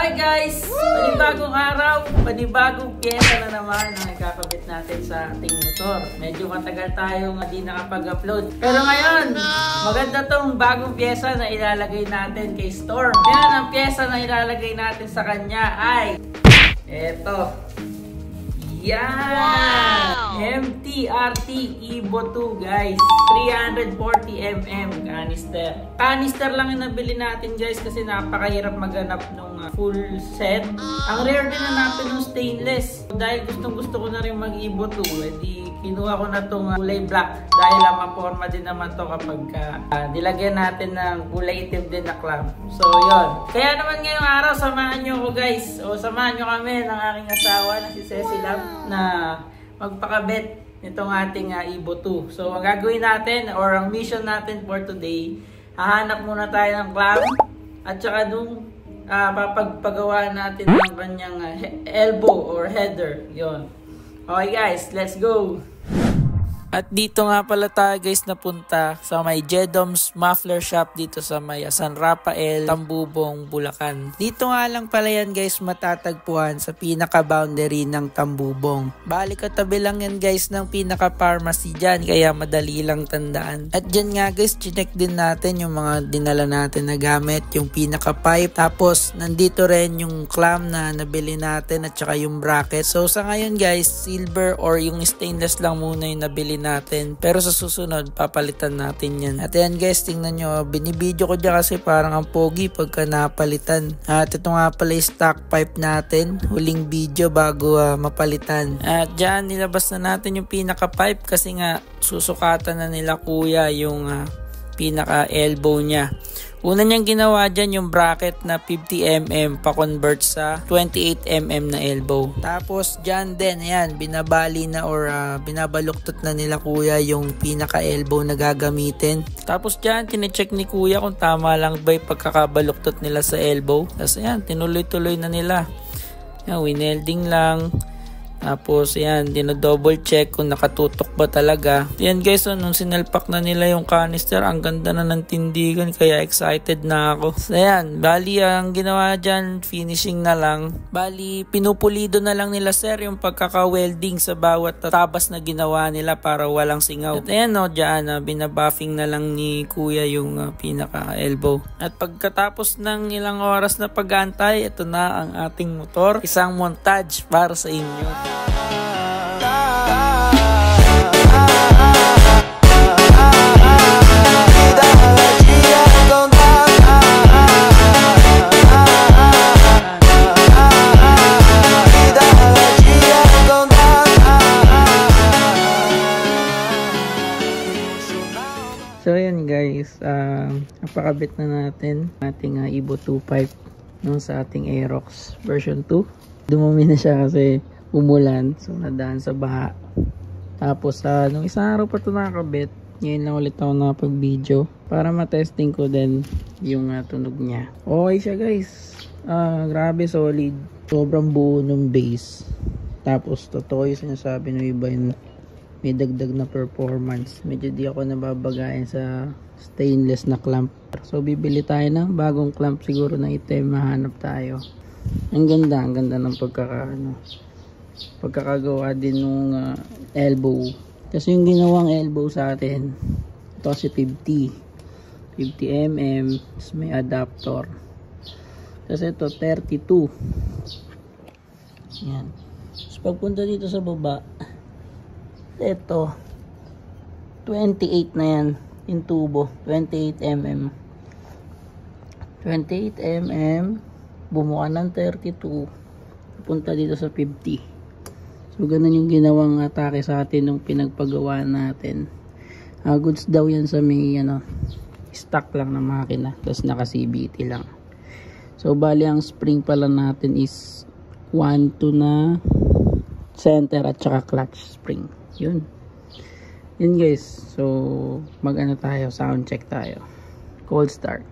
Hi guys! Panibagong araw, panibagong pyesa na naman ang ikakabit natin sa ating motor. Medyo matagal tayong hindi nakapag-upload. Pero ngayon, maganda tong bagong pyesa na ilalagay natin kay Storm. Yan, ang pyesa na ilalagay natin sa kanya ay eto. Yan! Wow! MTRT Evo 2 guys. 340mm canister. Canister lang yung nabili natin guys kasi napakahirap maghanap nung full set. Ang rare din hanapin ng stainless. Dahil gusto ko na rin mag Evo 2, edi kinuha ko na tong kulay black. Dahil maporma din naman to kapag nilagyan natin ng kulay itim din na clamp. So yun. Kaya naman ngayong araw, samahan nyo ko guys. O samahan nyo kami ng aking asawa na si Cecil na magpakabit nitong ating Evo 2. So ang gagawin natin or ang mission natin for today, hahanap muna tayo ng clamp at saka nung papagpagawa natin ng kanyang elbow or header. Yon. Okay guys, let's go! At dito nga pala tayo guys napunta sa may Jedom's Muffler Shop dito sa may San Rafael, Tambubong, Bulacan. Dito nga lang pala yan guys matatagpuan sa pinaka-boundary ng Tambubong. Bali katabi lang yan guys ng pinaka-pharmacy dyan kaya madali lang tandaan. At dyan nga guys chinek din natin yung mga dinala natin na gamit, yung pinaka-pipe. Tapos nandito rin yung clamp na nabili natin at saka yung bracket. So sa ngayon guys silver or yung stainless lang muna yung nabili natin. Pero sa susunod, papalitan natin yan. At yan guys, tingnan nyo. Binibidyo ko dyan kasi parang ang pogi pagka napalitan. At ito nga pala yung stock pipe natin. Huling video bago mapalitan. At dyan, nilabas na natin yung pinaka-pipe kasi nga susukatan na nila kuya yung pinaka-elbow niya. Una niyang ginawa dyan yung bracket na 50mm pa-convert sa 28mm na elbow. Tapos dyan din, ayan, binabali na or binabaluktot na nila kuya yung pinaka-elbow na gagamitin. Tapos dyan, tinecheck ni kuya kung tama lang ba yung pagkakabaluktot nila sa elbow. Tapos ayan, tinuloy-tuloy na nila. Ayan, winelding lang. Tapos yan, dinodouble check kung nakatutok ba talaga. Yan guys, nung sinalpak na nila yung canister, ang ganda na ng tindigan kaya excited na ako. So yan, bali ang ginawa dyan, finishing na lang. Bali, pinupulido na lang nila sir yung pagkaka-welding sa bawat tabas na ginawa nila para walang singaw. At ayan no, dyan, binabuffing na lang ni kuya yung pinaka-elbow. At pagkatapos ng ilang oras na pag-aantay, ito na ang ating motor. Isang montage para sa inyo. So yan guys, napakabit na natin ating Evo 2 pipe sa ating Aerox version 2. Dumumi na siya kasi umulan, so nadaan sa baha. Tapos nung isang araw pa ito nakakabit, ngayon lang ulit ako nakapag-video para matesting ko din yung tunog niya. Okay siya guys, grabe solid, sobrang buo ng base. Tapos totoo yung sinasabi ng iba yun, may dagdag na performance. Medyo di ako nababagayan sa stainless na clamp. So bibili tayo ng bagong clamp siguro na item, mahanap tayo. Ang ganda ng pagkakagawa din nung elbow. Kasi yung ginawang elbow sa atin, ito kasi 50mm, may adapter. Kasi ito 32. Yan. So pagpunta dito sa baba, ito 28 na yan in tubo, 28mm. Bumuka ng 32, punta dito sa 50. So ganun yung ginawang atake sa atin nung pinagpagawa natin. Goods daw yan sa may stock lang na makina, tapos naka CVT lang. So bali ang spring pala natin is 1-2 na center at saka clutch spring. Yun guys, so mag tayo, sound check tayo, cold start.